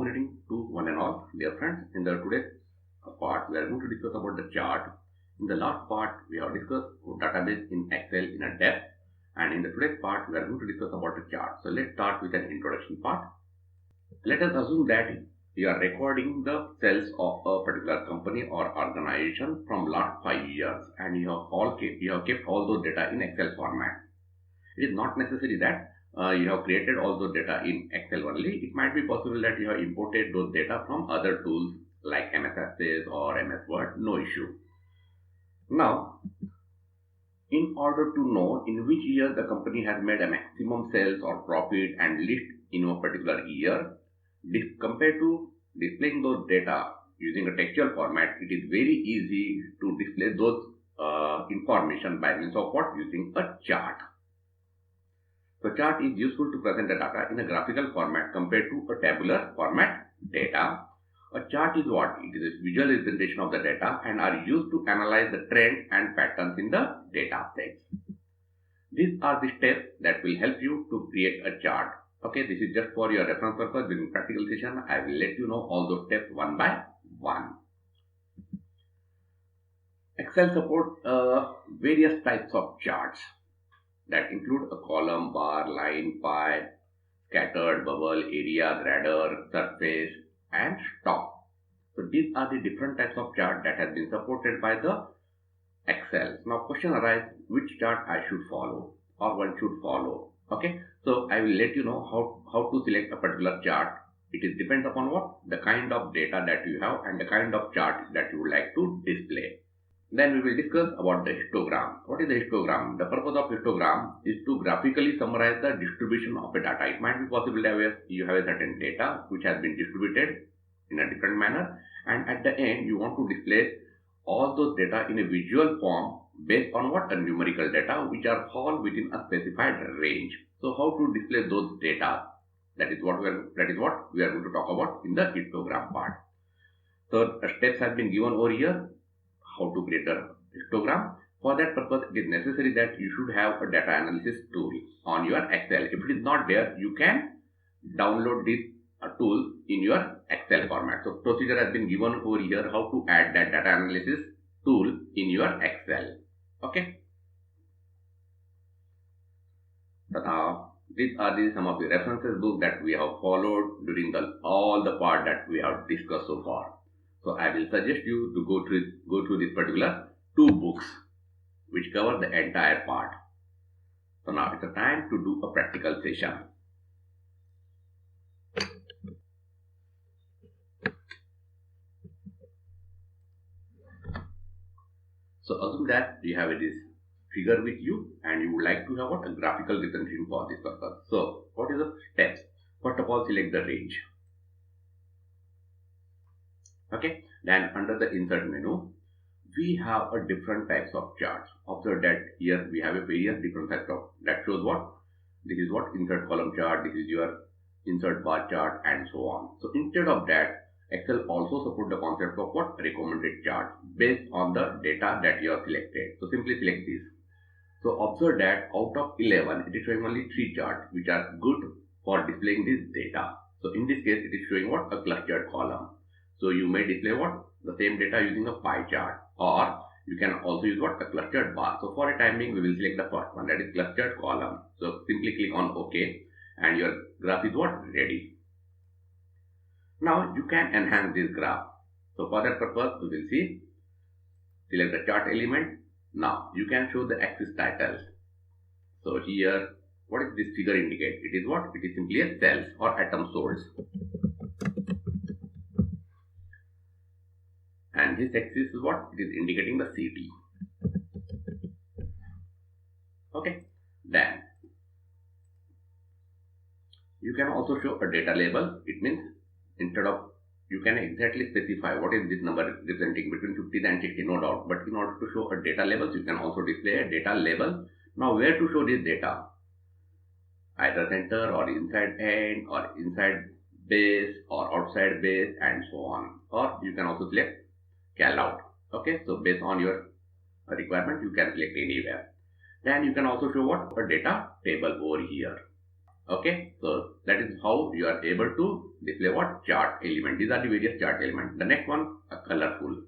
greeting to one and all, dear friends. In the today's part, we are going to discuss about the chart. In the last part, we have discussed database in Excel in a depth, and in the today's part, we are going to discuss about the chart. So let's start with an introduction part. Let us assume that you are recording the sales of a particular company or organization from last 5 years, and you have kept all those data in Excel format. It is not necessary that you have created all those data in Excel only. It might be possible that you have imported those data from other tools like MS Access or MS Word, no issue. Now, in order to know in which year the company has made a maximum sales or profit and list in a particular year, compared to displaying those data using a textual format, it is very easy to display those information by means of what? Using a chart. So chart is useful to present the data in a graphical format compared to a tabular format data. A chart is what? It is a visual representation of the data and are used to analyze the trends and patterns in the data sets. These are the steps that will help you to create a chart. Okay, this is just for your reference purpose. During practical session, I will let you know all those steps one by one. Excel supports various types of charts that include a column, bar, line, pie, scattered, bubble, area, radar, surface, and stock. So these are the different types of chart that has been supported by the Excel. Now question arises, which chart I should follow or one should follow. Okay, so I will let you know how to select a particular chart. It is depends upon what? The kind of data that you have and the kind of chart that you would like to display. Then we will discuss about the histogram. What is the histogram? The purpose of histogram is to graphically summarize the distribution of a data. It might be possible that you have a certain data which has been distributed in a different manner, and at the end you want to display all those data in a visual form based on what? A numerical data which are fall within a specified range. So how to display those data? That is what we are going to talk about in the histogram part. So steps have been given over here. How to create a histogram. For that purpose, it is necessary that you should have a data analysis tool on your Excel. If it is not there, you can download this tool in your Excel format. So procedure has been given over here how to add that data analysis tool in your Excel. Okay. So now these are some of the references book that we have followed during all the part that we have discussed so far. So I will suggest you to go through this particular 2 books which cover the entire part. So now it's a time to do a practical session. So assume that you have this figure with you and you would like to have a graphical representation for this purpose. So what is the steps? First of all, select the range. Okay, then under the insert menu, we have a different types of charts. Observe that here we have a various different types of, that shows what? This is what? Insert column chart, this is your insert bar chart, and so on. So instead of that, Excel also support the concept of what? Recommended chart based on the data that you have selected. So simply select this. So observe that out of 11, it is showing only 3 charts which are good for displaying this data. So in this case, it is showing what? A clustered column. So you may display what? The same data using a pie chart, or you can also use what? A clustered bar. So for a time being, we will select the first one, that is clustered column. So simply click on OK and your graph is what? Ready. Now you can enhance this graph. So for that purpose, we will see, select the chart element. Now you can show the axis titles. So here, what is this figure indicate? It is what? It is simply a cells or atom source. And this axis is what? It is indicating the CT. Okay. Then you can also show a data label. It means instead of, you can exactly specify what is this number representing between 50 and 60, no doubt. But in order to show a data label, you can also display a data label. Now where to show this data? Either center or inside end or inside base or outside base and so on. Or you can also select cal out. Okay, so based on your requirement, you can select anywhere. Then you can also show what? A data table over here. Okay, so that is how you are able to display what chart element. These are the various chart elements. The next one, a colorful.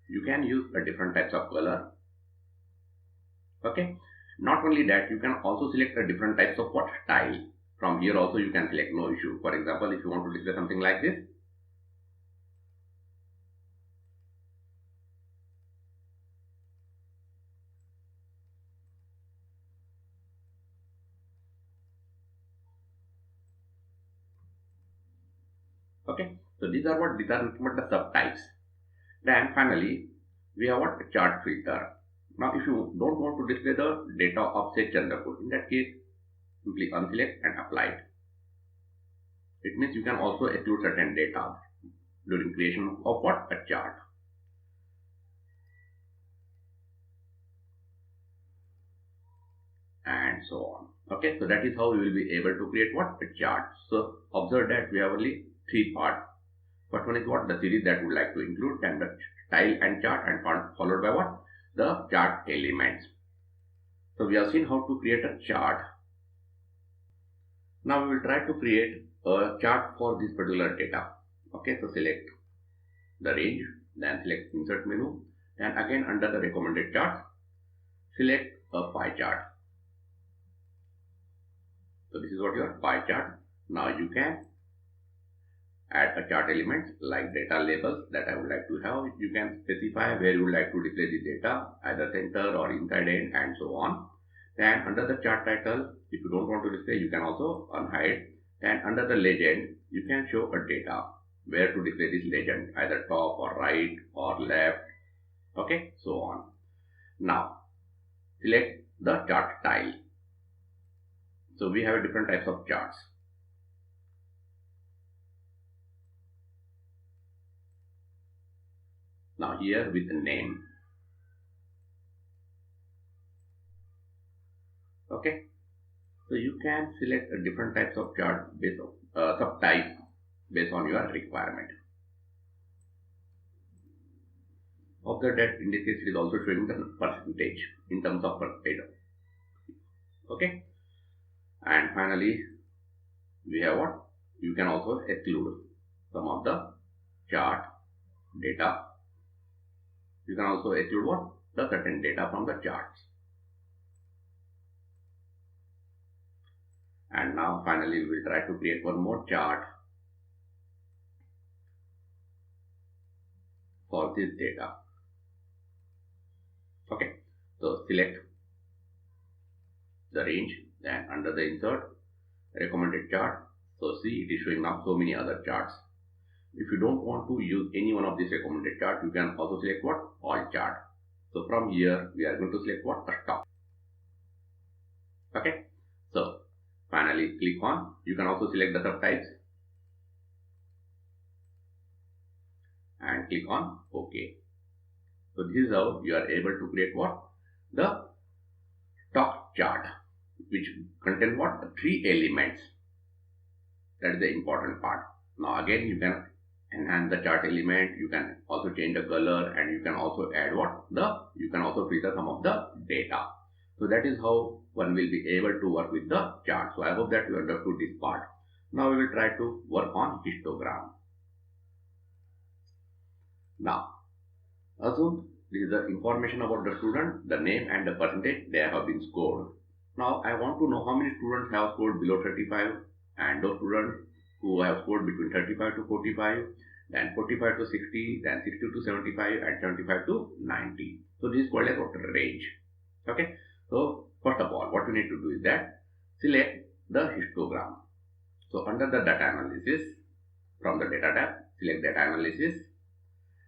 You can use a different types of color. Okay, not only that, you can also select a different types of what style. From here also you can select, no issue. For example, if you want to display something like this, okay. So these are what, these are nothing but the subtypes. Then finally, we have what, chart filter. Now, if you don't want to display the data of say Chandrapur, in that case, simply unselect and apply it. It means you can also exclude certain data during creation of what, a chart, and so on. Okay, so that is how you will be able to create what, a chart. So observe that we have only three parts. First one is what, the series that we would like to include, then the style and chart, and followed by what, the chart elements. So we have seen how to create a chart. Now we will try to create a chart for this particular data. Okay, so select the range, then select insert menu, and again under the recommended charts, select a pie chart. So this is what your pie chart. Now you can add a chart element like data labels that I would like to have. You can specify where you would like to display the data, either center or inside end, and so on. Then under the chart title, if you don't want to display, you can also unhide. And under the legend, you can show a data where to display this legend, either top or right or left. Okay, so on. Now select the chart style. So we have different types of charts. Now here with the name. Okay, so you can select a different types of chart based on subtype based on your requirement. Observe that in this case it is also showing the percentage in terms of percentage. Okay, and finally we have what, you can also exclude some of the chart data. You can also exclude what, the certain data from the charts. And now finally we will try to create one more chart for this data. Okay, so select the range, and under the insert recommended chart. So see, it is showing now so many other charts. If you don't want to use any one of these recommended charts, you can also select what, all chart. So from here we are going to select what, a stop. Okay, so finally click on, you can also select the subtypes and click on OK. So this is how you are able to create what, the stock chart, which contain what, three elements. That is the important part. Now again, you can enhance the chart element, you can also change the color, and you can also add what, you can also filter some of the data. So that is how one will be able to work with the chart. So I hope that you understood this part. Now we will try to work on histogram. Now assume this is the information about the student, the name and the percentage they have been scored. Now I want to know how many students have scored below 35, and those students who have scored between 35 to 45, then 45 to 60, then 60 to 75, and 75 to 90. So this is called as what, range. Okay. So first of all, what you need to do is that select the histogram. So under the data analysis, from the data tab, select data analysis.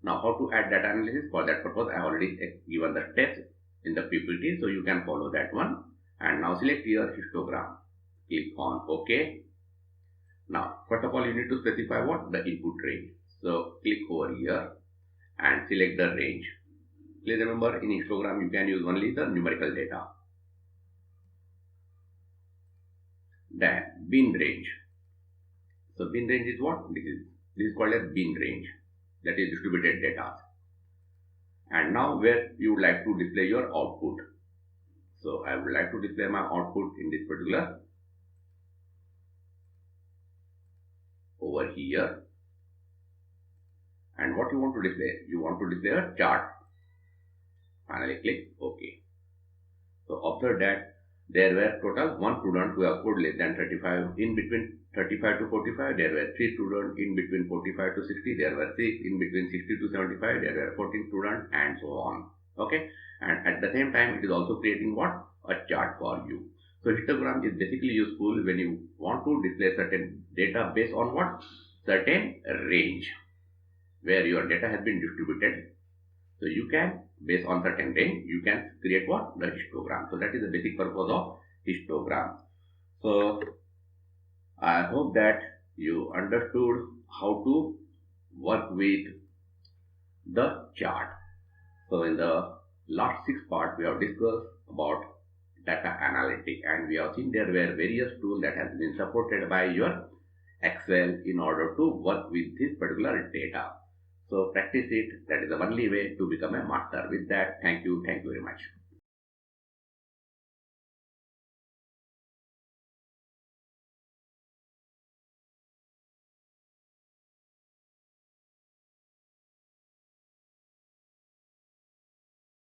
Now how to add data analysis? For that purpose, I have already given the steps in the PPT, so you can follow that one. And now select your histogram. Click on OK. Now first of all, you need to specify what, the input range. So click over here and select the range. Please remember, in histogram you can use only the numerical data. Then bin range. So bin range is what? This is called as bin range. That is distributed data. And now where you would like to display your output. So I would like to display my output in this particular over here. And what you want to display? You want to display a chart. Finally click OK. So observe that there were total 1 student who have scored less than 35 in between 35 to 45. There were 3 students in between 45 to 60. There were 6 in between 60 to 75. There were 14 students and so on. Okay. And at the same time, it is also creating what? A chart for you. So histogram is basically useful when you want to display certain data based on what? Certain range where your data has been distributed. So you can, based on certain range, you can create what? The histogram. So that is the basic purpose of histogram. So I hope that you understood how to work with the chart. So in the last 6 parts, we have discussed about data analytics, and we have seen there were various tools that have been supported by your Excel in order to work with this particular data. So practice it. That is the only way to become a master. With that, thank you very much.